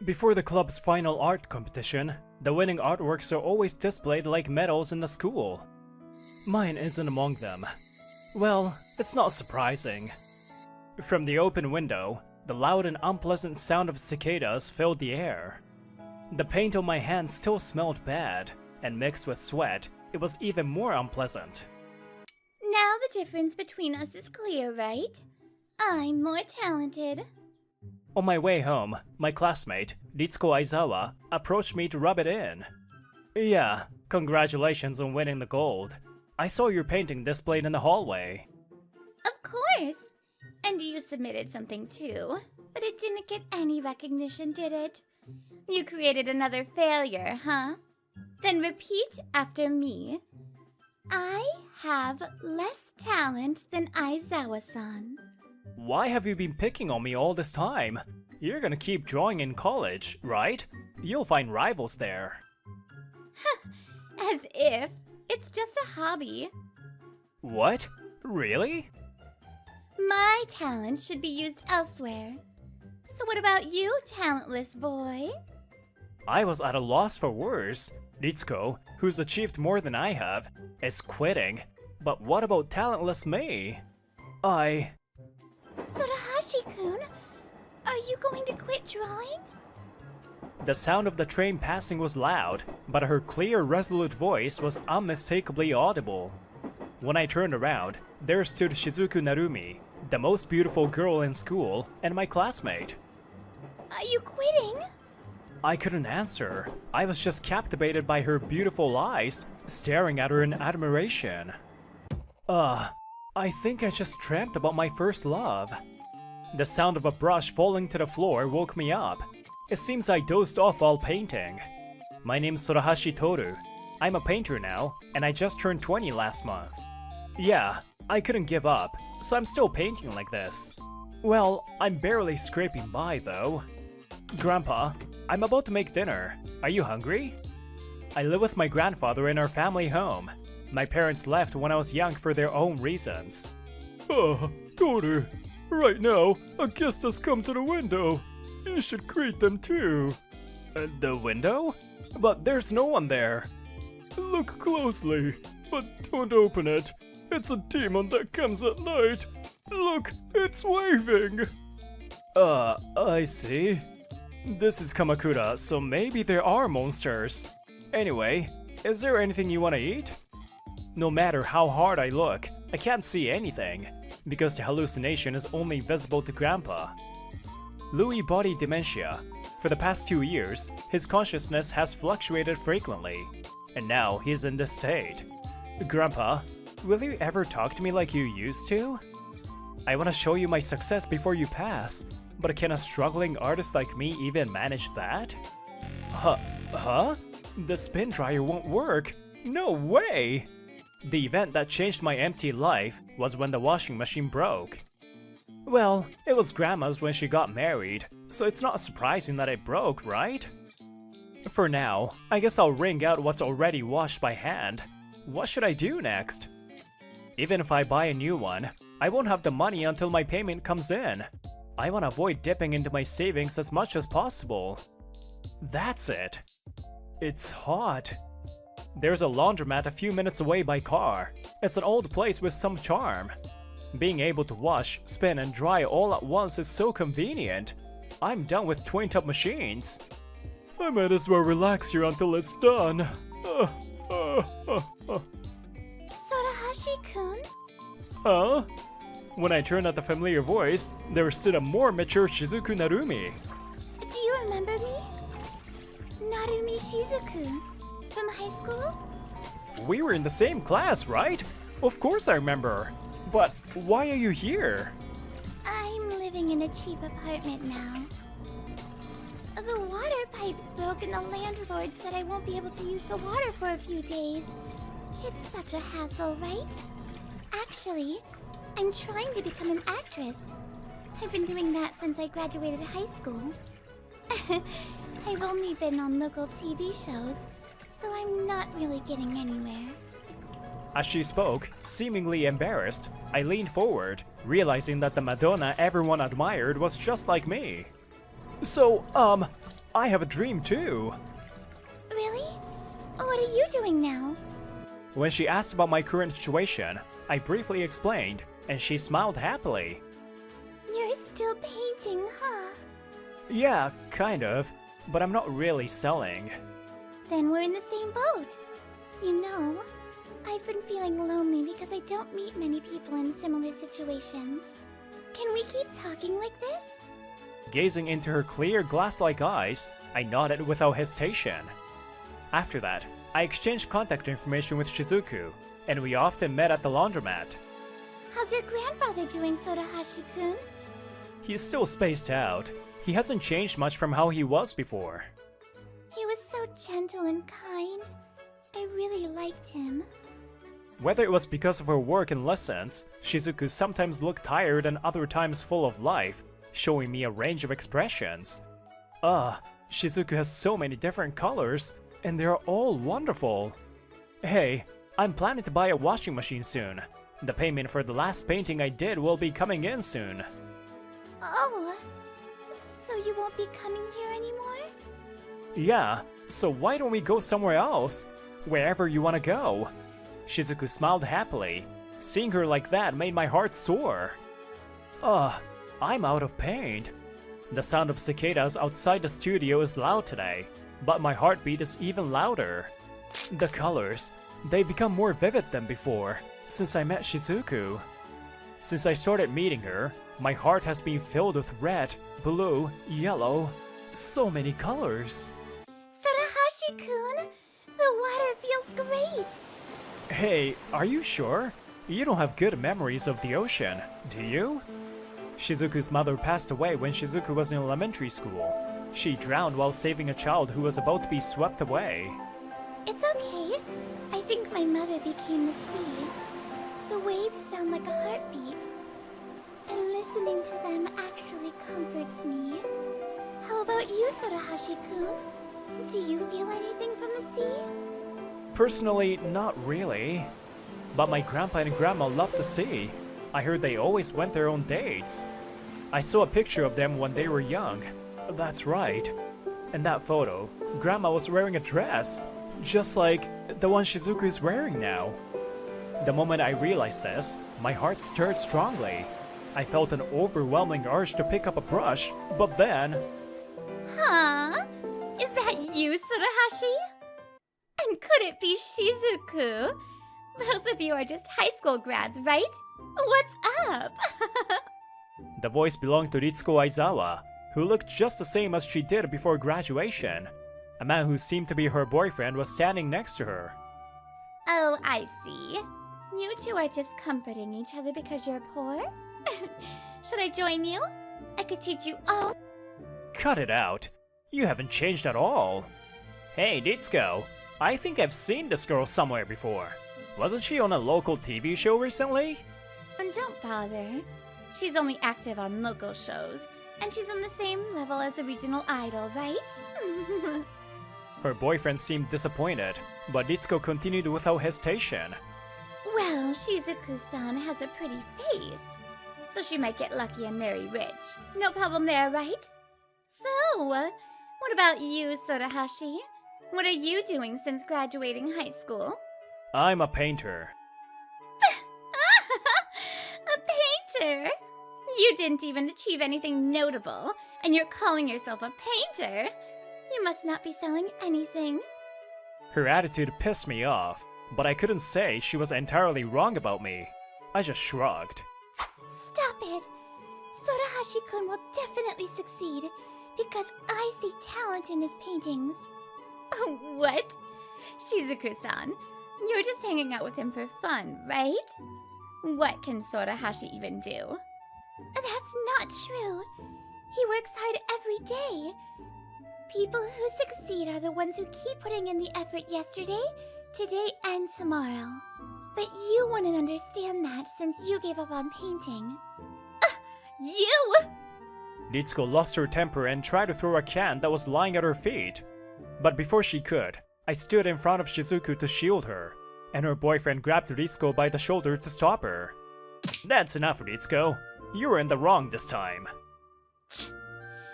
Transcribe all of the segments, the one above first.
Before the club's final art competition, the winning artworks are always displayed like medals in the school. Mine isn't among them. Well, it's not surprising. From the open window, the loud and unpleasant sound of cicadas filled the air. The paint on my hands still smelled bad, and mixed with sweat, it was even more unpleasant. Now the difference between us is clear, right? I'm more talented. On my way home, my classmate, Ritsuko Aizawa, approached me to rub it in. Yeah, congratulations on winning the gold. I saw your painting displayed in the hallway. Of course! And you submitted something too, but it didn't get any recognition, did it? You created another failure, huh? Then repeat after me. I have less talent than Aizawa-san. Why have you been picking on me all this time? You're gonna keep drawing in college, right? You'll find rivals there. As if. It's just a hobby. What? Really? My talent should be used elsewhere. So what about you, talentless boy? I was at a loss for words. Ritsuko, who's achieved more than I have, is quitting. But what about talentless me? Tsuruhashi-kun, are you going to quit drawing? The sound of the train passing was loud, but her clear, resolute voice was unmistakably audible. When I turned around, there stood Shizuku Narumi, the most beautiful girl in school, and my classmate. Are you quitting? I couldn't answer. I was just captivated by her beautiful eyes, staring at her in admiration. I think I just dreamt about my first love. The sound of a brush falling to the floor woke me up. It seems I dozed off while painting. My name's Tsuruhashi Toru. I'm a painter now, and I just turned 20 last month. Yeah, I couldn't give up, so I'm still painting like this. Well, I'm barely scraping by though. Grandpa, I'm about to make dinner. Are you hungry? I live with my grandfather in our family home. My parents left when I was young for their own reasons. Toru, right now, a guest has come to the window. You should greet them too. The window? But there's no one there. Look closely, but don't open it. It's a demon that comes at night. Look, it's waving. I see. This is Kamakura, so maybe there are monsters. Anyway, is there anything you want to eat? No matter how hard I look, I can't see anything, because the hallucination is only visible to Grandpa. Lewy body dementia. For the past 2 years, his consciousness has fluctuated frequently, and now he's in this state. Grandpa, will you ever talk to me like you used to? I want to show you my success before you pass, but can a struggling artist like me even manage that? Huh? The spin dryer won't work. No way! The event that changed my empty life was when the washing machine broke. Well, it was Grandma's when she got married, so it's not surprising that it broke, right? For now, I guess I'll wring out what's already washed by hand. What should I do next? Even if I buy a new one, I won't have the money until my payment comes in. I want to avoid dipping into my savings as much as possible. That's it. It's hot. There's a laundromat a few minutes away by car. It's an old place with some charm. Being able to wash, spin, and dry all at once is so convenient. I'm done with twin-tub machines. I might as well relax here until it's done. Tsuruhashi-kun? Huh? When I turned at the familiar voice, there stood a more mature Shizuku Narumi. Do you remember me? Narumi Shizuku. From high school? We were in the same class, right? Of course I remember. But why are you here? I'm living in a cheap apartment now. The water pipes broke and the landlord said I won't be able to use the water for a few days. It's such a hassle, right? Actually, I'm trying to become an actress. I've been doing that since I graduated high school. I've only been on local TV shows, so I'm not really getting anywhere. As she spoke, seemingly embarrassed, I leaned forward, realizing that the Madonna everyone admired was just like me. So, I have a dream too. Really? What are you doing now? When she asked about my current situation, I briefly explained, and she smiled happily. You're still painting, huh? Yeah, kind of, but I'm not really selling. Then we're in the same boat. You know, I've been feeling lonely because I don't meet many people in similar situations. Can we keep talking like this? Gazing into her clear glass-like eyes, I nodded without hesitation. After that, I exchanged contact information with Shizuku, and we often met at the laundromat. How's your grandfather doing, Sorahashi-kun? He's still spaced out. He hasn't changed much from how he was before. He was so gentle and kind. I really liked him. Whether it was because of her work and lessons, Shizuku sometimes looked tired and other times full of life, showing me a range of expressions. Shizuku has so many different colors, and they're all wonderful. Hey, I'm planning to buy a washing machine soon. The payment for the last painting I did will be coming in soon. Oh, so you won't be coming here anymore? Yeah, so why don't we go somewhere else? Wherever you want to go. Shizuku smiled happily. Seeing her like that made my heart soar. I'm out of paint. The sound of cicadas outside the studio is loud today, but my heartbeat is even louder. The colors, they become more vivid than before, since I met Shizuku. Since I started meeting her, my heart has been filled with red, blue, yellow, so many colors. Sorahashi-kun, the water feels great. Hey, are you sure? You don't have good memories of the ocean, do you? Shizuku's mother passed away when Shizuku was in elementary school. She drowned while saving a child who was about to be swept away. It's okay. I think my mother became the sea. The waves sound like a heartbeat. And listening to them actually comforts me. How about you, Sorahashi-kun? Do you feel anything from the sea? Personally, not really. But my grandpa and grandma love the sea. I heard they always went their own dates. I saw a picture of them when they were young. That's right. In that photo, grandma was wearing a dress, just like the one Shizuku is wearing now. The moment I realized this, my heart stirred strongly. I felt an overwhelming urge to pick up a brush, but then... Huh? Is that you, Tsuruhashi? And could it be Shizuku? Both of you are just high school grads, right? What's up? The voice belonged to Ritsuko Aizawa, who looked just the same as she did before graduation. A man who seemed to be her boyfriend was standing next to her. Oh, I see. You two are just comforting each other because you're poor? Should I join you? I could teach you all. Cut it out. You haven't changed at all. Hey, Ritsuko. I think I've seen this girl somewhere before. Wasn't she on a local TV show recently? And don't bother. She's only active on local shows, and she's on the same level as a regional idol, right? Her boyfriend seemed disappointed, but Ritsuko continued without hesitation. Well, Shizuku-san has a pretty face, so she might get lucky and marry rich. No problem there, right? So, what about you, Sorahashi? What are you doing since graduating high school? I'm a painter. A painter? You didn't even achieve anything notable, and you're calling yourself a painter? You must not be selling anything. Her attitude pissed me off, but I couldn't say she was entirely wrong about me. I just shrugged. Stop it! Sorahashi-kun will definitely succeed, because I see talent in his paintings. What? Shizuku-san, you're just hanging out with him for fun, right? What can Sorahashi even do? That's not true. He works hard every day. People who succeed are the ones who keep putting in the effort yesterday, today, and tomorrow. But you wouldn't understand that since you gave up on painting. You! Ritsuko lost her temper and tried to throw a can that was lying at her feet. But before she could, I stood in front of Shizuku to shield her, and her boyfriend grabbed Ritsuko by the shoulder to stop her. That's enough, Ritsuko. You were in the wrong this time.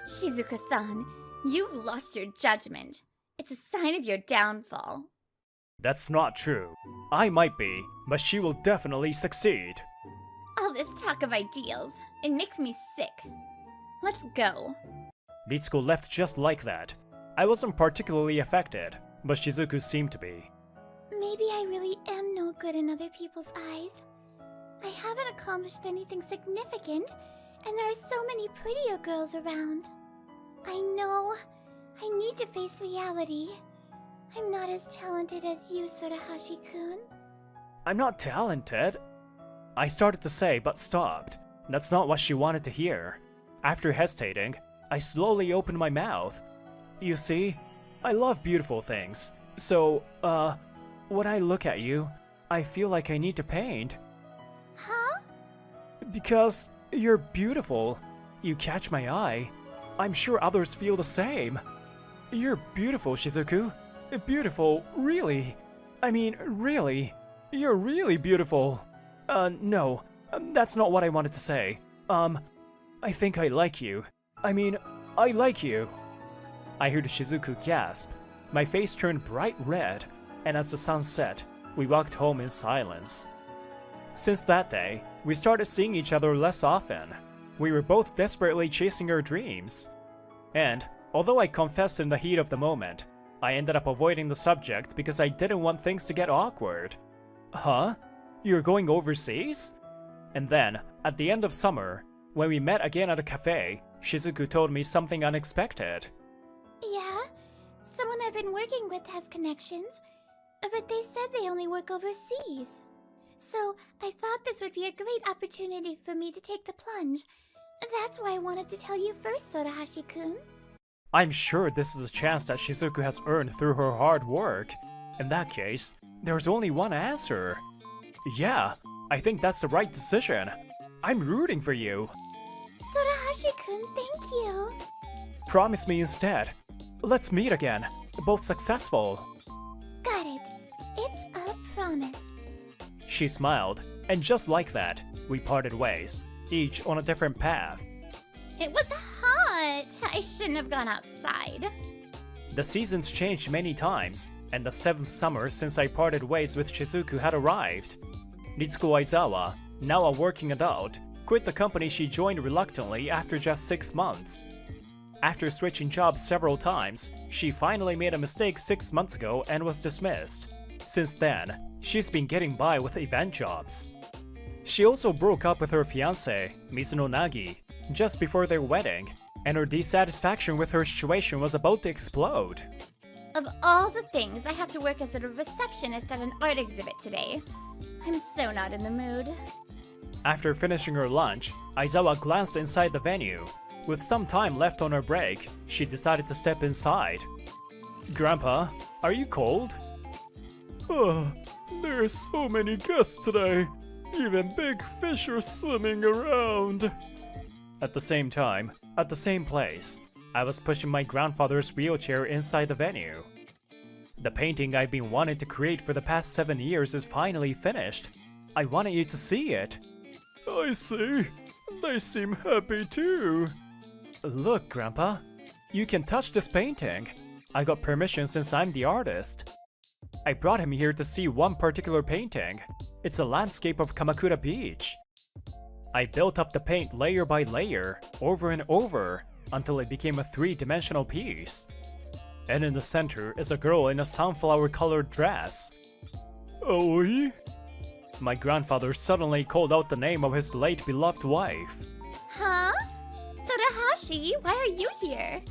Shizuku-san, You've lost your judgment. It's a sign of your downfall. That's not true. I might be, but she will definitely succeed. All this talk of ideals, it makes me sick. Let's go. Ritsuko left just like that. I wasn't particularly affected, but Shizuku seemed to be. Maybe I really am no good in other people's eyes. I haven't accomplished anything significant, and there are so many prettier girls around. I know. I need to face reality. I'm not as talented as you, Sorahashi-kun. I'm not talented. I started to say, but stopped. That's not what she wanted to hear. After hesitating, I slowly opened my mouth. You see, I love beautiful things. So, when I look at you, I feel like I need to paint. Huh? Because you're beautiful. You catch my eye. I'm sure others feel the same. You're beautiful, Shizuku. Beautiful, really. I mean, really. You're really beautiful. No. That's not what I wanted to say. I think I like you. I mean, I like you. I heard Shizuku gasp. My face turned bright red, and as the sun set, we walked home in silence. Since that day, we started seeing each other less often. We were both desperately chasing our dreams. And, although I confessed in the heat of the moment, I ended up avoiding the subject because I didn't want things to get awkward. Huh? You're going overseas? And then, at the end of summer, when we met again at a cafe, Shizuku told me something unexpected. Yeah, someone I've been working with has connections, but they said they only work overseas. So, I thought this would be a great opportunity for me to take the plunge. That's why I wanted to tell you first, Sorahashi-kun. I'm sure this is a chance that Shizuku has earned through her hard work. In that case, there's only one answer. Yeah, I think that's the right decision. I'm rooting for you. Sorahashi-kun, thank you. Promise me instead. Let's meet again, both successful. Got it. It's a promise. She smiled, and just like that, we parted ways, each on a different path. It was hot. I shouldn't have gone outside. The seasons changed many times, and the 7th summer since I parted ways with Shizuku had arrived. Ritsuko Aizawa, now a working adult, quit the company she joined reluctantly after just 6 months. After switching jobs several times, she finally made a mistake 6 months ago and was dismissed. Since then, she's been getting by with event jobs. She also broke up with her fiancé, Mizuno Nagi, just before their wedding, and her dissatisfaction with her situation was about to explode. Of all the things, I have to work as a receptionist at an art exhibit today. I'm so not in the mood. After finishing her lunch, Aizawa glanced inside the venue. With some time left on her break, she decided to step inside. Grandpa, are you cold? There's so many guests today. Even big fish are swimming around. At the same time, at the same place, I was pushing my grandfather's wheelchair inside the venue. The painting I've been wanting to create for the past 7 years is finally finished. I wanted you to see it. I see. They seem happy too. Look, Grandpa. You can touch this painting. I got permission since I'm the artist. I brought him here to see one particular painting. It's a landscape of Kamakura Beach. I built up the paint layer by layer, over and over, until it became a 3-dimensional piece. And in the center is a girl in a sunflower-colored dress. Oi? My grandfather suddenly called out the name of his late beloved wife. Huh? Sorahashi, why are you here?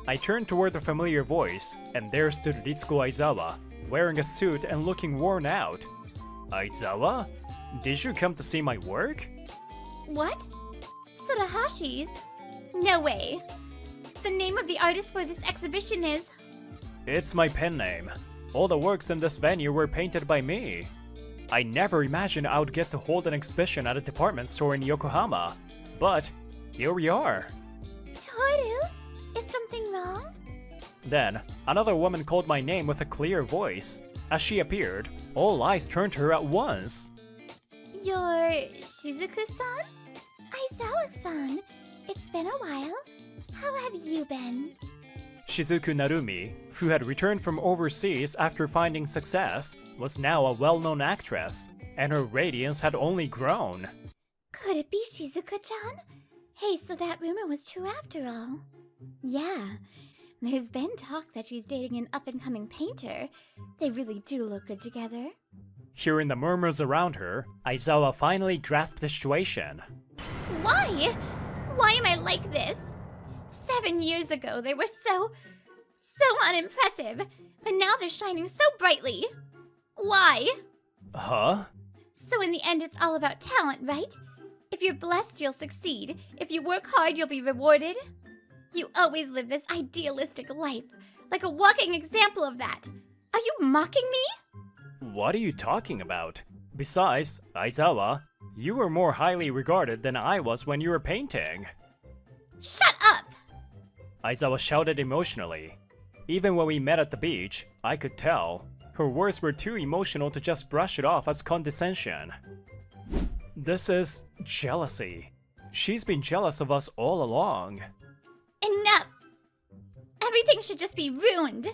I turned toward the familiar voice, and there stood Ritsuko Aizawa, wearing a suit and looking worn out. Aizawa? Did you come to see my work? What? Sorahashi's? No way. The name of the artist for this exhibition is... It's my pen name. All the works in this venue were painted by me. I never imagined I would get to hold an exhibition at a department store in Yokohama. But here we are. Toru? Is something wrong? Then, another woman called my name with a clear voice. As she appeared, all eyes turned to her at once. You're Shizuku-san? Aizawa-san. It's been a while. How have you been? Shizuku Narumi, who had returned from overseas after finding success, was now a well-known actress, and her radiance had only grown. Could it be Shizuka-chan? Hey, so that rumor was true after all. Yeah, there's been talk that she's dating an up-and-coming painter. They really do look good together. Hearing the murmurs around her, Aizawa finally grasped the situation. Why? Why am I like this? 7 years ago, they were so unimpressive, but now they're shining so brightly. Why? Huh? So in the end, it's all about talent, right? If you're blessed, you'll succeed. If you work hard, you'll be rewarded. You always live this idealistic life, like a walking example of that. Are you mocking me? What are you talking about? Besides, Aizawa, you were more highly regarded than I was when you were painting. Shut up! Aizawa shouted emotionally. Even when we met at the beach, I could tell. Her words were too emotional to just brush it off as condescension. This is jealousy. She's been jealous of us all along. Enough! Everything should just be ruined.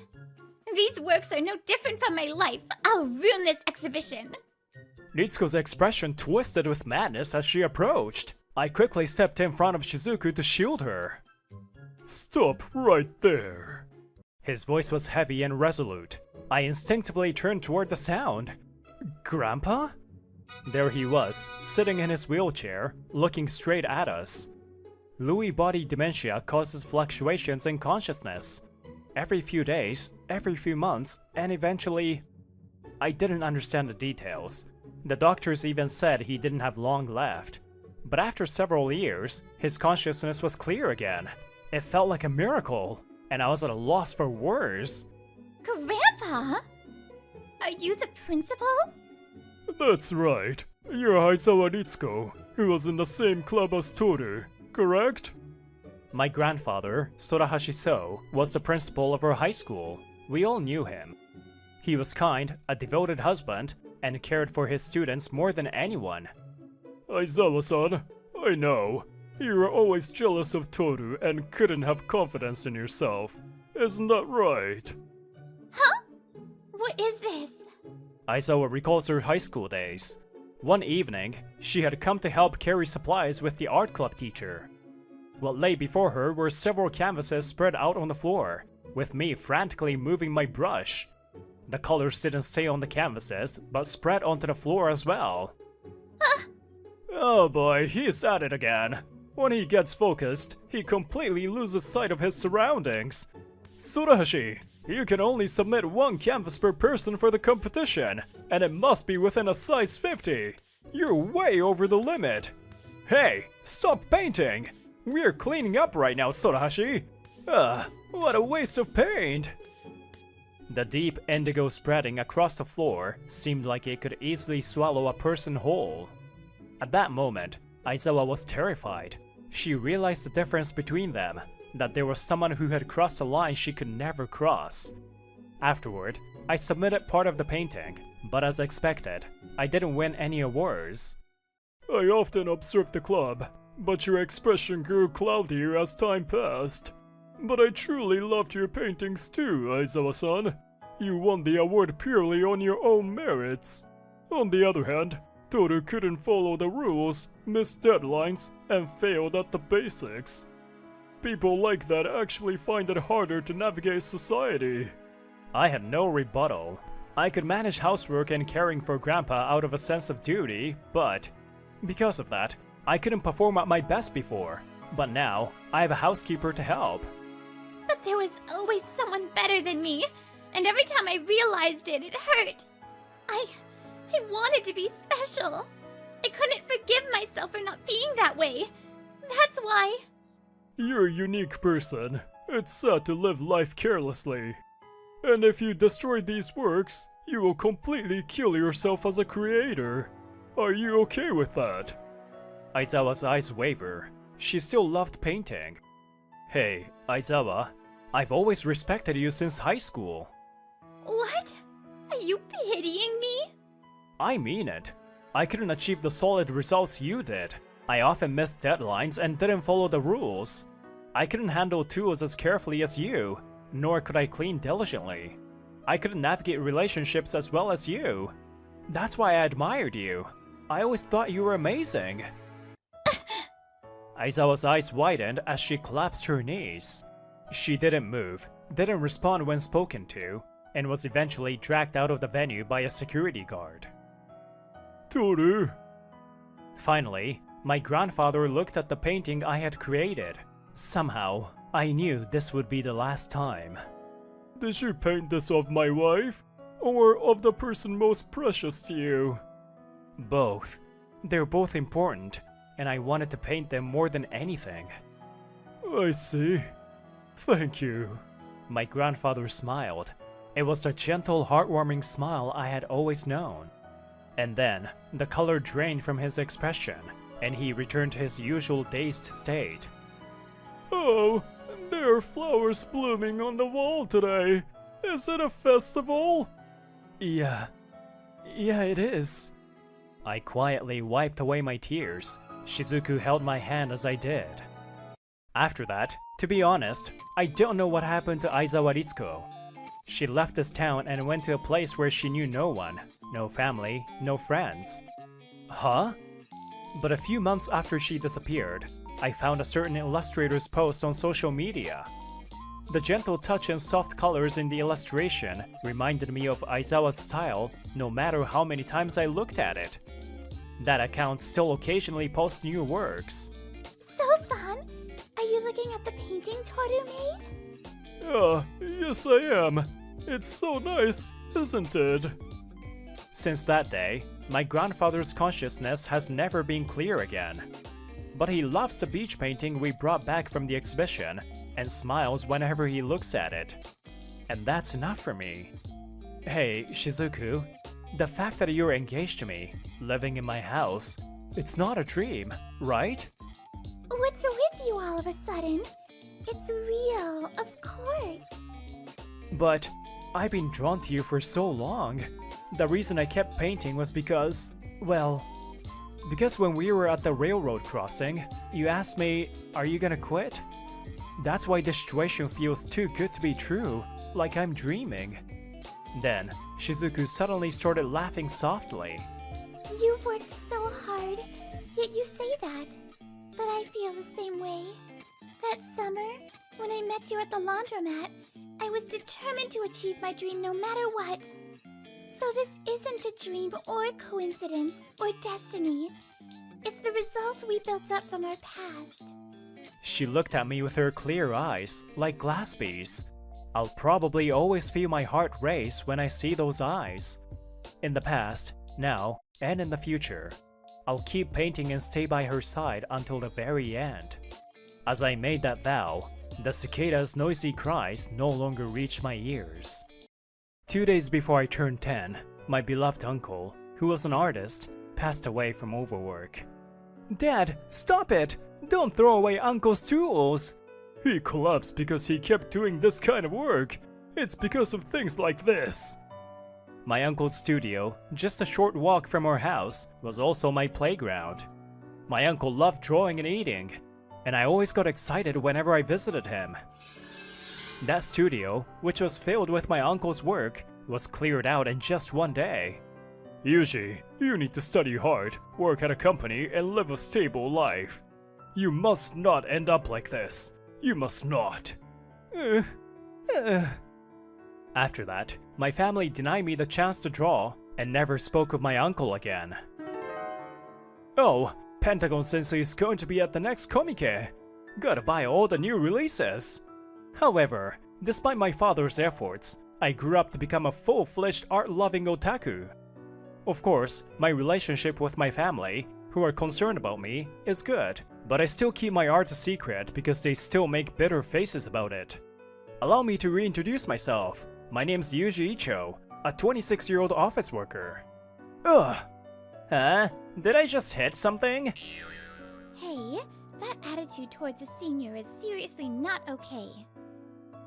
These works are no different from my life. I'll ruin this exhibition. Nitsuko's expression twisted with madness as she approached. I quickly stepped in front of Shizuku to shield her. Stop right there. His voice was heavy and resolute. I instinctively turned toward the sound. Grandpa? There he was, sitting in his wheelchair, looking straight at us. Lewy body dementia causes fluctuations in consciousness. Every few days, every few months, and eventually... I didn't understand the details. The doctors even said he didn't have long left. But after several years, his consciousness was clear again. It felt like a miracle, and I was at a loss for words. Grandpa? Are you the principal? That's right. You're Aizawa Nitsuko, who was in the same club as Toru, correct? My grandfather, Sorahashi So, was the principal of our high school. We all knew him. He was kind, a devoted husband, and cared for his students more than anyone. Aizawa-san, I know. You were always jealous of Toru and couldn't have confidence in yourself. Isn't that right? Huh? What is this? Aizawa recalls her high school days. One evening, she had come to help carry supplies with the art club teacher. What lay before her were several canvases spread out on the floor, with me frantically moving my brush. The colors didn't stay on the canvases, but spread onto the floor as well. Oh boy, he's at it again. When he gets focused, he completely loses sight of his surroundings. Sorahashi, you can only submit one canvas per person for the competition, and it must be within a size 50. You're way over the limit. Hey, stop painting! We're cleaning up right now, Sorahashi. What a waste of paint! The deep indigo spreading across the floor seemed like it could easily swallow a person whole. At that moment, Aizawa was terrified. She realized the difference between them, that there was someone who had crossed a line she could never cross. Afterward, I submitted part of the painting, but as expected, I didn't win any awards. I often observed the club, but your expression grew cloudier as time passed. But I truly loved your paintings too, Aizawa-san. You won the award purely on your own merits. On the other hand, Toru couldn't follow the rules, missed deadlines, and failed at the basics. People like that actually find it harder to navigate society. I had no rebuttal. I could manage housework and caring for Grandpa out of a sense of duty, but because of that, I couldn't perform at my best before. But now, I have a housekeeper to help. But there was always someone better than me, and every time I realized it, it hurt. I wanted to be special. I couldn't forgive myself for not being that way. That's why. You're a unique person. It's sad to live life carelessly. And if you destroy these works, you will completely kill yourself as a creator. Are you okay with that? Aizawa's eyes waver. She still loved painting. Hey, Aizawa, I've always respected you since high school. What? Are you pitying me? I mean it. I couldn't achieve the solid results you did. I often missed deadlines and didn't follow the rules. I couldn't handle tools as carefully as you. nor could I clean diligently. I couldn't navigate relationships as well as you. That's why I admired you. I always thought you were amazing. Aizawa's eyes widened as she collapsed her knees. She didn't move, didn't respond when spoken to, and was eventually dragged out of the venue by a security guard. Toru. Finally, my grandfather looked at the painting I had created. Somehow, I knew this would be the last time. Did you paint this of my wife? Or of the person most precious to you? Both. They're both important, and I wanted to paint them more than anything. I see. Thank you. My grandfather smiled. It was the gentle, heartwarming smile I had always known. And then, the color drained from his expression, and he returned to his usual dazed state. Oh, there are flowers blooming on the wall today. Is it a festival? Yeah, it is. I quietly wiped away my tears. Shizuku held my hand as I did. After that, to be honest, I don't know what happened to Aizawa Ritsuko. She left this town and went to a place where she knew no one, no family, no friends. Huh? But a few months after she disappeared, I found a certain illustrator's post on social media. The gentle touch and soft colors in the illustration reminded me of Aizawa's style no matter how many times I looked at it. That account still occasionally posts new works. So-san, are you looking at the painting Toru made? Yes I am. It's so nice, isn't it? Since that day, my grandfather's consciousness has never been clear again. But he loves the beach painting we brought back from the exhibition and smiles whenever he looks at it. And that's enough for me. Hey, Shizuku, the fact that you're engaged to me, living in my house, it's not a dream, right? What's with you all of a sudden? It's real, of course. But I've been drawn to you for so long. The reason I kept painting was because, well, because when we were at the railroad crossing, you asked me, are you gonna quit? That's why this situation feels too good to be true, like I'm dreaming. Then, Shizuku suddenly started laughing softly. You've worked so hard, yet you say that. But I feel the same way. That summer, when I met you at the laundromat, I was determined to achieve my dream no matter what. So this isn't a dream or coincidence or destiny. It's the results we built up from our past. She looked at me with her clear eyes, like glass bees. I'll probably always feel my heart race when I see those eyes. In the past, now, and in the future, I'll keep painting and stay by her side until the very end. As I made that vow, the cicada's noisy cries no longer reached my ears. 2 days before I turned 10, my beloved uncle, who was an artist, passed away from overwork. Dad, stop it! Don't throw away Uncle's tools! He collapsed because he kept doing this kind of work. It's because of things like this. My uncle's studio, just a short walk from our house, was also my playground. My uncle loved drawing and eating, and I always got excited whenever I visited him. That studio, which was filled with my uncle's work, was cleared out in just one day. Yuji, you need to study hard, work at a company, and live a stable life. You must not end up like this. You must not. After that, my family denied me the chance to draw and never spoke of my uncle again. Oh, Pentagon-sensei is going to be at the next Comic-Con. Gotta buy all the new releases. However, despite my father's efforts, I grew up to become a full-fledged art-loving otaku. Of course, my relationship with my family, who are concerned about me, is good, but I still keep my art a secret because they still make bitter faces about it. Allow me to reintroduce myself. My name's Yuji Icho, a 26-year-old office worker. Ugh! Huh? Did I just hit something? Hey, that attitude towards a senior is seriously not okay.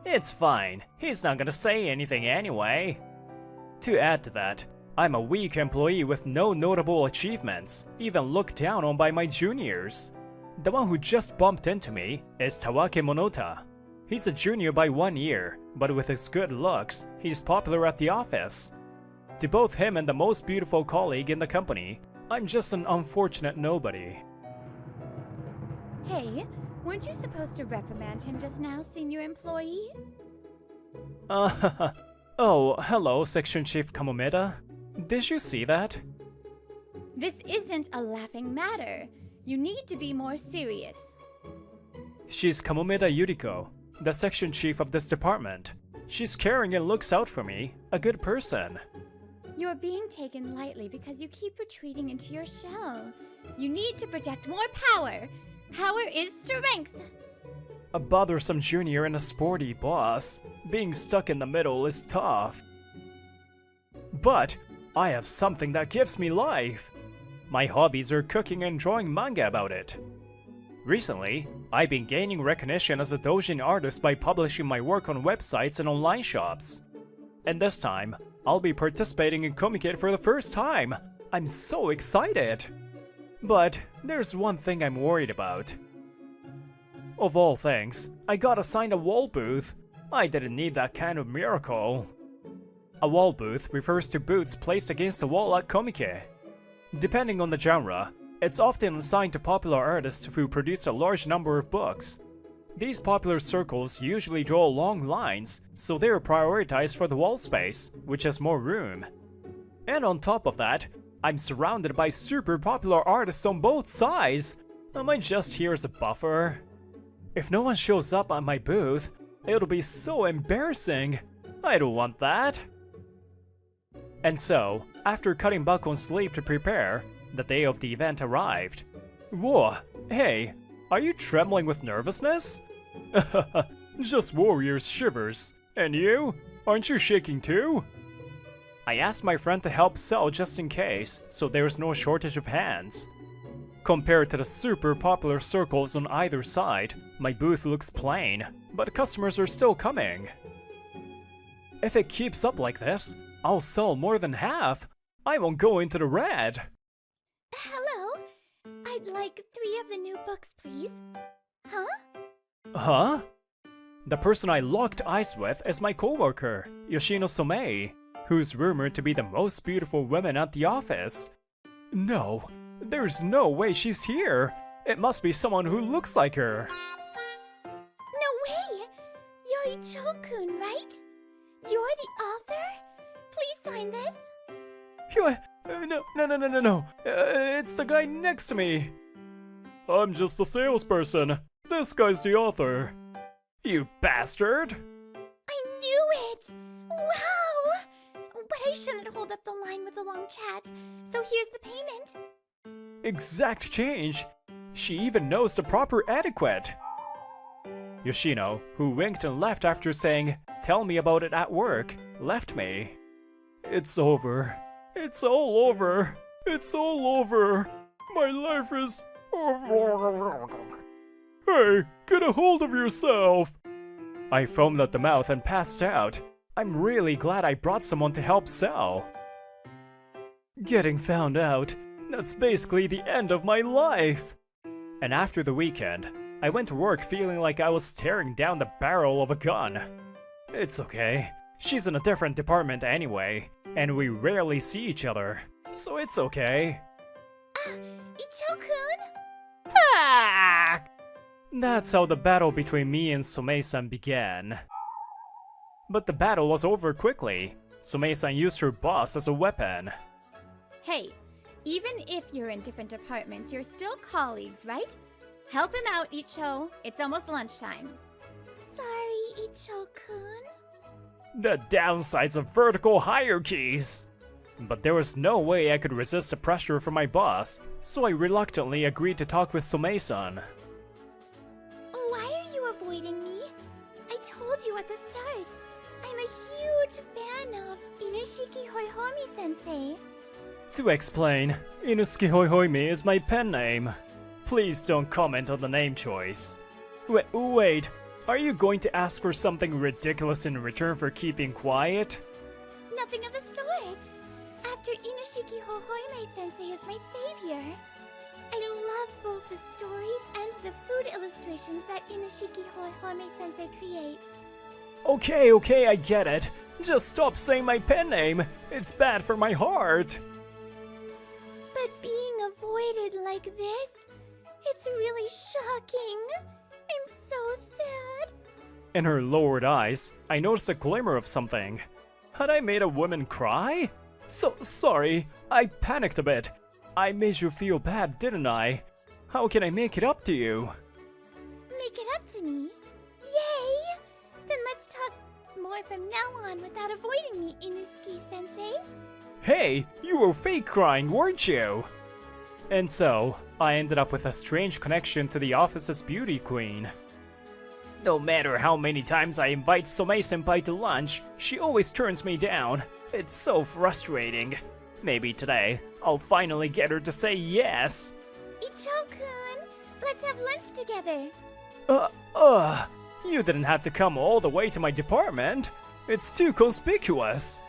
It's fine. He's not gonna say anything anyway. To add to that, I'm a weak employee with no notable achievements, even looked down on by my juniors. The one who just bumped into me is Tawake Monota. He's a junior by 1 year, but with his good looks, he's popular at the office. To both him and the most beautiful colleague in the company, I'm just an unfortunate nobody. Hey, weren't you supposed to reprimand him just now, senior employee? Oh, hello, Section Chief Kamomeda. Did you see that? This isn't a laughing matter. You need to be more serious. She's Kamomeda Yuriko, the section chief of this department. She's caring and looks out for me, a good person. You're being taken lightly because you keep retreating into your shell. You need to project more power. Power is strength. A bothersome junior and a sporty boss. Being stuck in the middle is tough. But I have something that gives me life. My hobbies are cooking and drawing manga about it. Recently, I've been gaining recognition as a doujin artist by publishing my work on websites and online shops. And this time, I'll be participating in Comiket for the first time. I'm so excited! But there's one thing I'm worried about. Of all things, I got assigned a wall booth. I didn't need that kind of miracle. A wall booth refers to booths placed against the wall at Comiket. Depending on the genre, it's often assigned to popular artists who produce a large number of books. These popular circles usually draw long lines, so they are prioritized for the wall space, which has more room. And on top of that, I'm surrounded by super popular artists on both sides. Am I just here as a buffer? If no one shows up at my booth, it'll be so embarrassing. I don't want that. And so, after cutting back on sleep to prepare, the day of the event arrived. Whoa, hey, are you trembling with nervousness? Just warrior's shivers. And you? Aren't you shaking too? I asked my friend to help sell just in case, so there's no shortage of hands. Compared to the super popular circles on either side, my booth looks plain, but customers are still coming. If it keeps up like this, I'll sell more than half. I won't go into the red. Hello? I'd like 3 of the new books, please. Huh? Huh? The person I locked eyes with is my coworker, Yoshino Somei, who's rumored to be the most beautiful woman at the office. No, there's no way she's here. It must be someone who looks like her. No way! You're Ichokun, right? You're the author? Please sign this. No. It's the guy next to me. I'm just a salesperson. This guy's the author. You bastard! I knew it! Wow! But I shouldn't hold up the line with a long chat, so here's the payment. Exact change. She even knows the proper etiquette. Yoshino, who winked and left after saying, "Tell me about it at work," left me. It's over. It's all over. It's all over. My life is over. Hey, get a hold of yourself! I foamed at the mouth and passed out. I'm really glad I brought someone to help sell. Getting found out, that's basically the end of my life. And after the weekend, I went to work feeling like I was staring down the barrel of a gun. It's okay. She's in a different department anyway, and we rarely see each other, so it's okay. Ichokun? Ah! That's how the battle between me and Somei-san began. But the battle was over quickly. Somei-san used her boss as a weapon. Hey, even if you're in different departments, you're still colleagues, right? Help him out, Icho. It's almost lunchtime. Sorry, Icho-kun. The downsides of vertical hierarchies! But there was no way I could resist the pressure from my boss, so I reluctantly agreed to talk with Somei-san. Why are you avoiding me? I told you at the start. I'm a huge fan of Inushiki Hoihomi-sensei. To explain, Inusuke Hoihoimi is my pen name. Please don't comment on the name choice. Wait, are you going to ask for something ridiculous in return for keeping quiet? Nothing of the sort. After Inushiki Hoihomi-sensei is my savior. I love both the stories and the food illustrations that Inushiki Hoihomi-sensei creates. Okay, I get it. Just stop saying my pen name. It's bad for my heart. But being avoided like this, it's really shocking. I'm so sad. In her lowered eyes, I noticed a glimmer of something. Had I made a woman cry? So sorry, I panicked a bit. I made you feel bad, didn't I? How can I make it up to you? Make it up to me? Yay! Then let's talk more from now on without avoiding me, Inusuke-sensei. Hey, you were fake crying, weren't you? And so, I ended up with a strange connection to the office's beauty queen. No matter how many times I invite Somei-senpai to lunch, she always turns me down. It's so frustrating. Maybe today, I'll finally get her to say yes. Icho-kun, let's have lunch together. You didn't have to come all the way to my department. It's too conspicuous.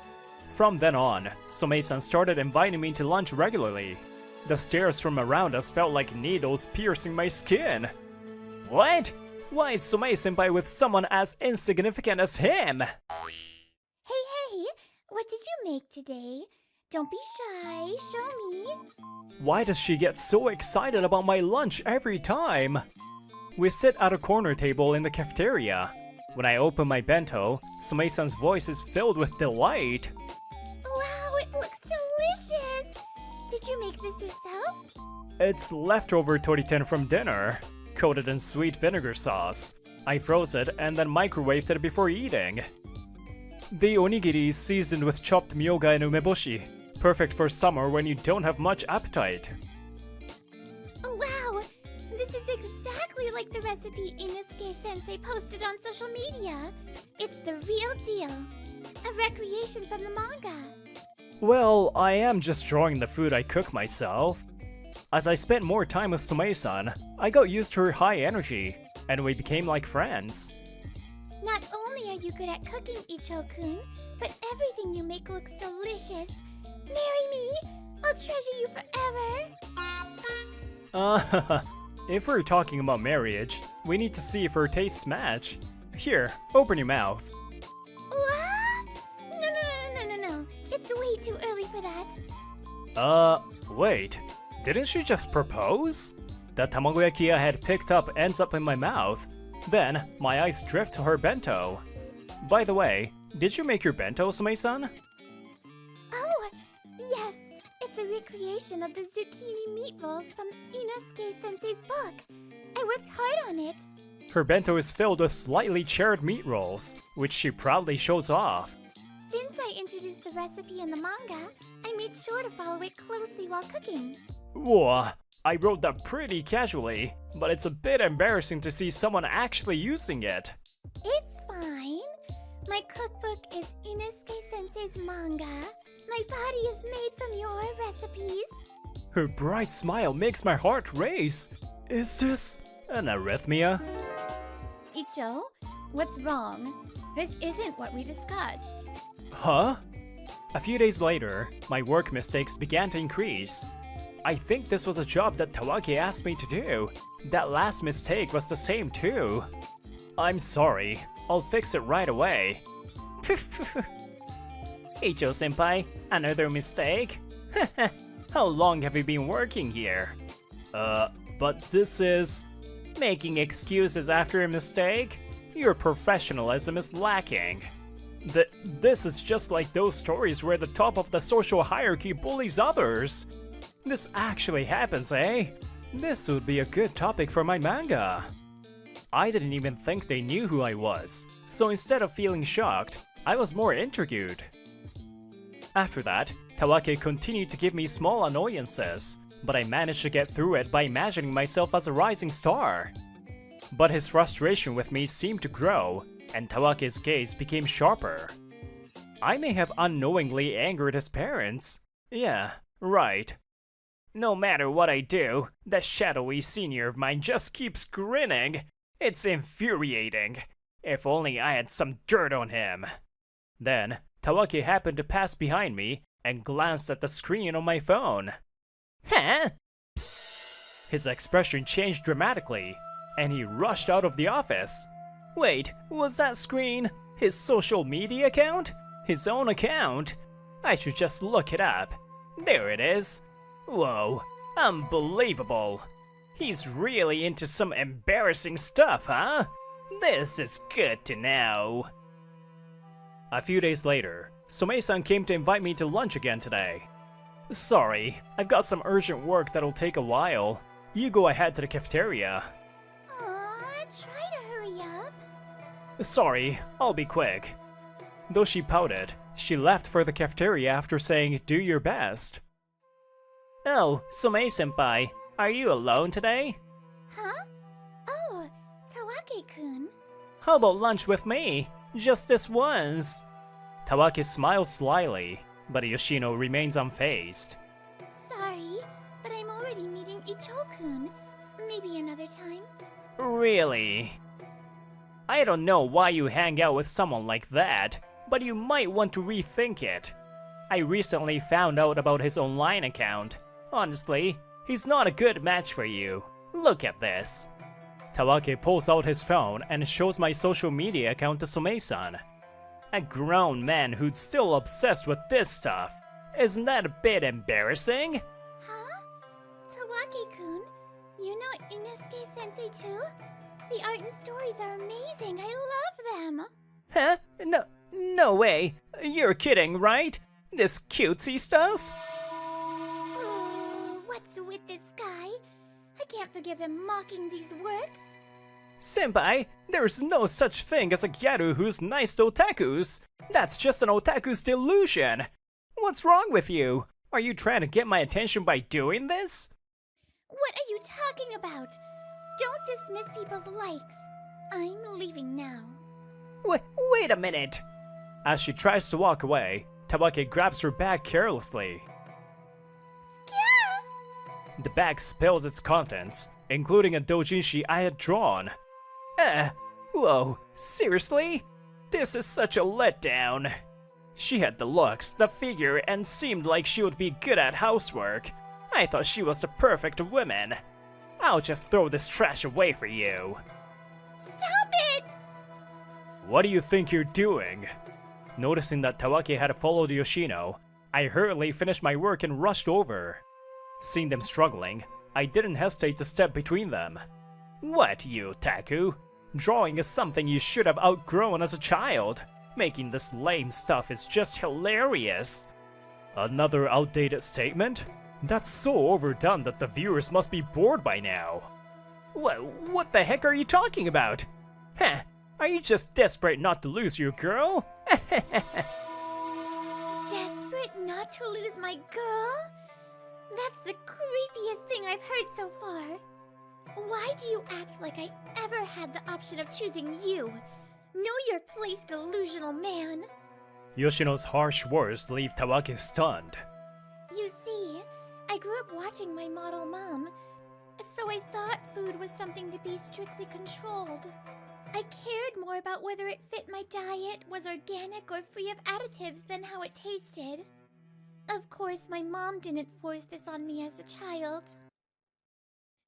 From then on, Somei-san started inviting me to lunch regularly. The stares from around us felt like needles piercing my skin. What? Why is Somei-senpai with someone as insignificant as him? Hey, what did you make today? Don't be shy, show me. Why does she get so excited about my lunch every time? We sit at a corner table in the cafeteria. When I open my bento, Somei-san's voice is filled with delight. Wow, it looks delicious! Did you make this yourself? It's leftover toriten from dinner, coated in sweet vinegar sauce. I froze it and then microwaved it before eating. The onigiri is seasoned with chopped myoga and umeboshi, perfect for summer when you don't have much appetite. Wow, this is exactly like the recipe Inusuke-sensei posted on social media. It's the real deal. A recreation from the manga. Well, I am just drawing the food I cook myself. As I spent more time with Somei-san, I got used to her high energy, and we became like friends. Not only are you good at cooking, Icho-kun, but everything you make looks delicious. Marry me! I'll treasure you forever! If we're talking about marriage, we need to see if our tastes match. Here, open your mouth. What? No. It's way too early for that. Wait. Didn't she just propose? The tamagoyaki I had picked up ends up in my mouth. Then, my eyes drift to her bento. By the way, did you make your bento, Somei-san? Oh, yes. It's a recreation of the zucchini meatballs from Inusuke-sensei's book. I worked hard on it. Her bento is filled with slightly charred meat rolls, which she proudly shows off. Since I introduced the recipe in the manga, I made sure to follow it closely while cooking. Whoa, I wrote that pretty casually, but it's a bit embarrassing to see someone actually using it. It's fine. My cookbook is Inusuke-sensei's manga. My body is made from your recipes. Her bright smile makes my heart race. Is this an arrhythmia? Icho, what's wrong? This isn't what we discussed. Huh? A few days later, my work mistakes began to increase. I think this was a job that Tawaki asked me to do. That last mistake was the same too. I'm sorry. I'll fix it right away. Icho-senpai, another mistake? How long have you been working here? But this is... Making excuses after a mistake? Your professionalism is lacking. This is just like those stories where the top of the social hierarchy bullies others. This actually happens, eh? This would be a good topic for my manga. I didn't even think they knew who I was, so instead of feeling shocked, I was more intrigued. After that, Tawaki continued to give me small annoyances, but I managed to get through it by imagining myself as a rising star. But his frustration with me seemed to grow, and Tawaki's gaze became sharper. I may have unknowingly angered his parents. Yeah, right. No matter what I do, the shadowy senior of mine just keeps grinning. It's infuriating. If only I had some dirt on him. Then, Tawaki happened to pass behind me and glanced at the screen on my phone. Huh? His expression changed dramatically, and he rushed out of the office. Wait, was that screen? His social media account? His own account? I should just look it up. There it is. Whoa, unbelievable. He's really into some embarrassing stuff, huh? This is good to know. A few days later, Somei-san came to invite me to lunch again today. Sorry, I've got some urgent work that'll take a while. You go ahead to the cafeteria. Aw, try to hurry up. Sorry, I'll be quick. Though she pouted, she left for the cafeteria after saying, do your best. Oh, Somei-senpai, are you alone today? Huh? Oh, Tawake-kun. How about lunch with me? Just this once. Tawake smiles slyly, but Yoshino remains unfazed. Sorry, but I'm already meeting Icho-kun. Maybe another time. Really? I don't know why you hang out with someone like that, but you might want to rethink it. I recently found out about his online account. Honestly, he's not a good match for you. Look at this. Tawake pulls out his phone and shows my social media account to Somei-san. A grown man who's still obsessed with this stuff. Isn't that a bit embarrassing? Huh? Tawake-kun, you know Inosuke-sensei too? The art and stories are amazing. I love them. Huh? No way. You're kidding, right? This cutesy stuff? Oh, what's with this guy? I can't forgive him mocking these works. Senpai, there's no such thing as a gyaru who's nice to otakus. That's just an otaku's delusion. What's wrong with you? Are you trying to get my attention by doing this? What are you talking about? Don't dismiss people's likes. I'm leaving now. Wait a minute. As she tries to walk away, Tawake grabs her bag carelessly. Yeah! The bag spills its contents, including a doujinshi I had drawn. Whoa, seriously? This is such a letdown. She had the looks, the figure, and seemed like she would be good at housework. I thought she was the perfect woman. I'll just throw this trash away for you. Stop it! What do you think you're doing? Noticing that Tawake had followed Yoshino, I hurriedly finished my work and rushed over. Seeing them struggling, I didn't hesitate to step between them. What, you otaku? Drawing is something you should have outgrown as a child. Making this lame stuff is just hilarious. Another outdated statement? That's so overdone that the viewers must be bored by now. What the heck are you talking about? Huh, are you just desperate not to lose your girl? Desperate not to lose my girl? That's the creepiest thing I've heard so far. Why do you act like I ever had the option of choosing you? Know your place, delusional man. Yoshino's harsh words leave Tawake stunned. You see, I grew up watching my model mom, so I thought food was something to be strictly controlled. I cared more about whether it fit my diet, was organic, or free of additives than how it tasted. Of course, my mom didn't force this on me as a child.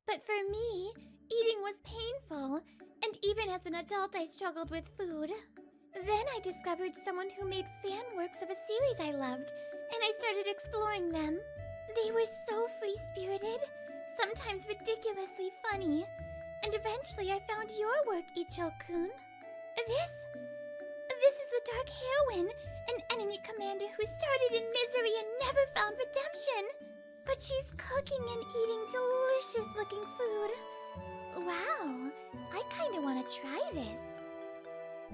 But for me, eating was painful, and even as an adult I struggled with food. Then I discovered someone who made fan works of a series I loved, and I started exploring them. They were so free-spirited, sometimes ridiculously funny, and eventually I found your work, Icho-kun. This is the Dark Heroine, an enemy commander who started in misery and never found redemption. But she's cooking and eating delicious-looking food. Wow, I kinda wanna try this.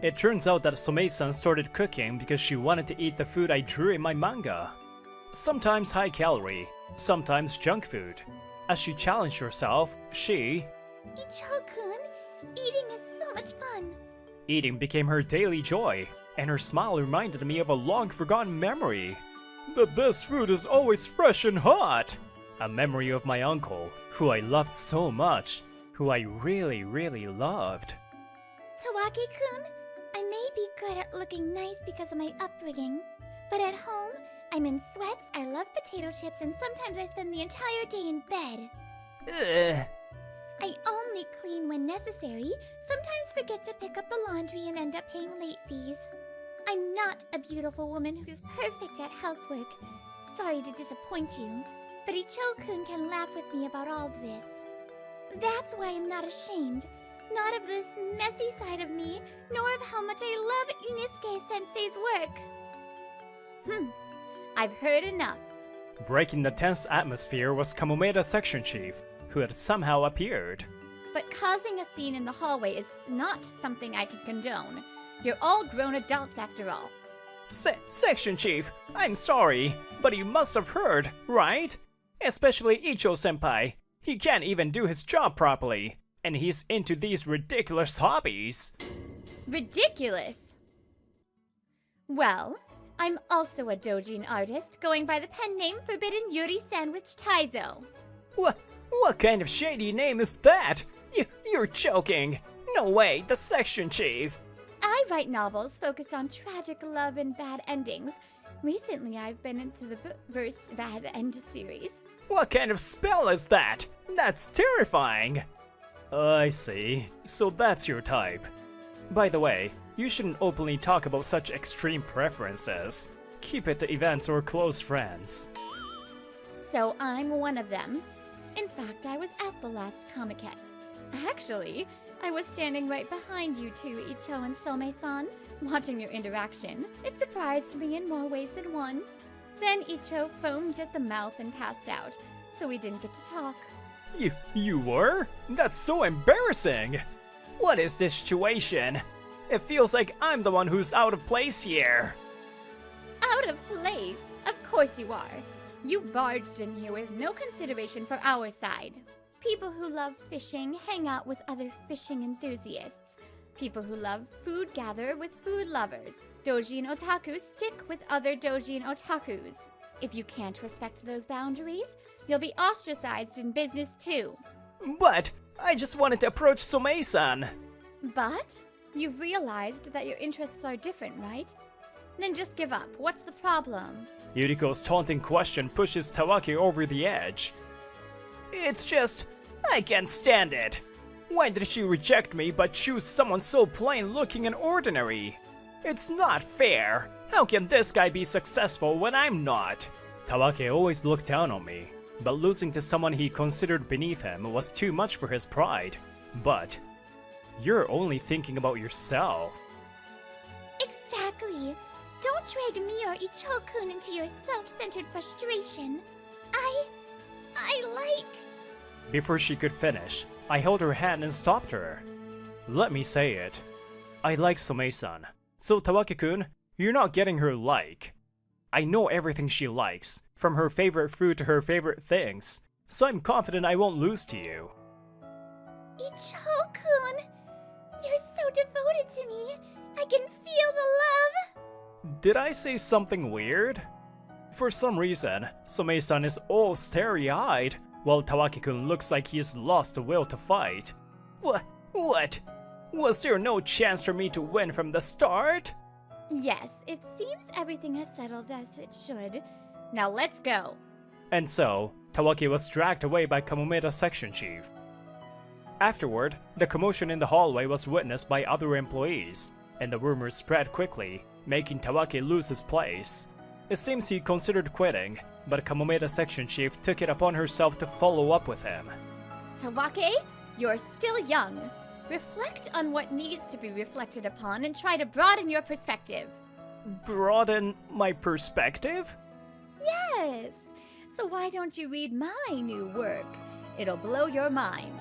It turns out that Somei-san started cooking because she wanted to eat the food I drew in my manga. Sometimes high calorie, sometimes junk food. As she challenged herself, Icho-kun, eating is so much fun. Eating became her daily joy, and her smile reminded me of a long-forgotten memory. The best food is always fresh and hot! A memory of my uncle, who I loved so much, who I really, really loved. Tawake-kun, I may be good at looking nice because of my upbringing, but at home, I'm in sweats, I love potato chips, and sometimes I spend the entire day in bed. Ugh. I only clean when necessary, sometimes forget to pick up the laundry and end up paying late fees. I'm not a beautiful woman who's perfect at housework. Sorry to disappoint you, but Icho-kun can laugh with me about all this. That's why I'm not ashamed, not of this messy side of me, nor of how much I love Inosuke-sensei's work. I've heard enough. Breaking the tense atmosphere was Kamomeda's section chief, who had somehow appeared. But causing a scene in the hallway is not something I can condone. You're all grown adults after all. Section chief, I'm sorry, but you must have heard, right? Especially Icho-senpai. He can't even do his job properly, and he's into these ridiculous hobbies. Ridiculous? Well, I'm also a doujin artist, going by the pen name Forbidden Yuri Sandwich Taizo. What kind of shady name is that? You're joking. No way, the section chief. I write novels focused on tragic love and bad endings. Recently, I've been into the verse bad end series. What kind of spell is that? That's terrifying. I see. So that's your type. By the way, you shouldn't openly talk about such extreme preferences. Keep it to events or close friends. So I'm one of them. In fact, I was at the last Comiket. Actually, I was standing right behind you two, Icho and Some-san, watching your interaction. It surprised me in more ways than one. Then Icho foamed at the mouth and passed out, so we didn't get to talk. You were? That's so embarrassing. What is this situation? It feels like I'm the one who's out of place here. Out of place? Of course you are. You barged in here with no consideration for our side. People who love fishing hang out with other fishing enthusiasts. People who love food gather with food lovers. Doujin otakus stick with other doujin otakus. If you can't respect those boundaries, you'll be ostracized in business too. But I just wanted to approach Some-san. But? You've realized that your interests are different, right? Then just give up. What's the problem? Yuriko's taunting question pushes Tawaki over the edge. It's just, I can't stand it. Why did she reject me but choose someone so plain looking and ordinary? It's not fair. How can this guy be successful when I'm not? Tawaki always looked down on me, but losing to someone he considered beneath him was too much for his pride. But you're only thinking about yourself. Exactly. Don't drag me or Icho-kun into your self-centered frustration. I like... Before she could finish, I held her hand and stopped her. Let me say it. I like Some-san. So Tawaki-kun, you're not getting her like. I know everything she likes, from her favorite food to her favorite things, so I'm confident I won't lose to you. Icho-kun! You're so devoted to me. I can feel the love. Did I say something weird? For some reason, Some-san is all starry-eyed, while Tawaki-kun looks like he's lost the will to fight. What? Was there no chance for me to win from the start? Yes, it seems everything has settled as it should. Now let's go. And so, Tawaki was dragged away by Kamomeda's section chief. Afterward, the commotion in the hallway was witnessed by other employees, and the rumors spread quickly, making Tawaki lose his place. It seems he considered quitting, but Kamomeda's section chief took it upon herself to follow up with him. Tawaki, you're still young. Reflect on what needs to be reflected upon and try to broaden your perspective. Broaden my perspective? Yes. So why don't you read my new work? It'll blow your mind.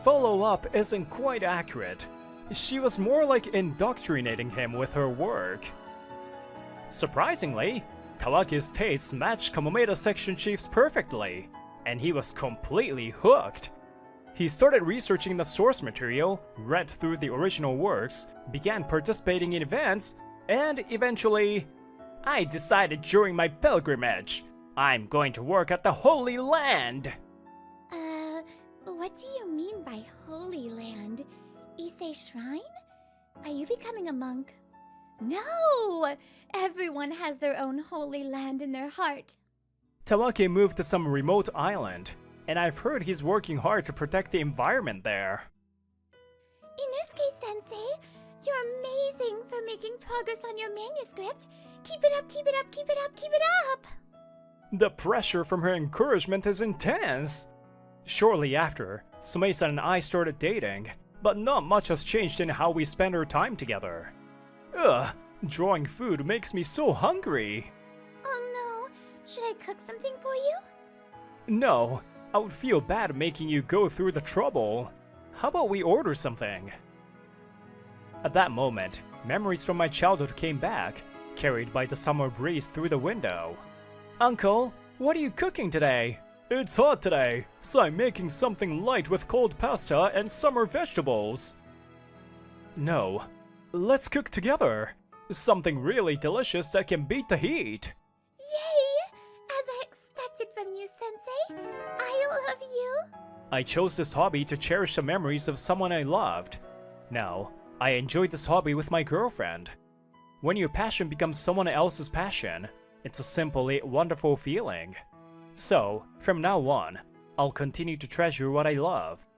Follow up isn't quite accurate. She was more like indoctrinating him with her work. Surprisingly, Tawaki's tastes matched Kamomeda's section chief's perfectly, and he was completely hooked. He started researching the source material, read through the original works, began participating in events, and eventually, I decided during my pilgrimage, I'm going to work at the Holy Land. What do you mean by Holy Land? Ise Shrine? Are you becoming a monk? No! Everyone has their own holy land in their heart. Tawaki moved to some remote island, and I've heard he's working hard to protect the environment there. Inosuke-sensei, you're amazing for making progress on your manuscript. Keep it up, keep it up, keep it up, keep it up! The pressure from her encouragement is intense. Shortly after, Sumei-san and I started dating, but not much has changed in how we spend our time together. Ugh, drawing food makes me so hungry. Oh no, should I cook something for you? No, I would feel bad making you go through the trouble. How about we order something? At that moment, memories from my childhood came back, carried by the summer breeze through the window. Uncle, what are you cooking today? It's hot today, so I'm making something light with cold pasta and summer vegetables. No, let's cook together. Something really delicious that can beat the heat. Yay! As I expected from you, Sensei. I love you. I chose this hobby to cherish the memories of someone I loved. Now, I enjoyed this hobby with my girlfriend. When your passion becomes someone else's passion, it's a simply wonderful feeling. So, from now on, I'll continue to treasure what I love.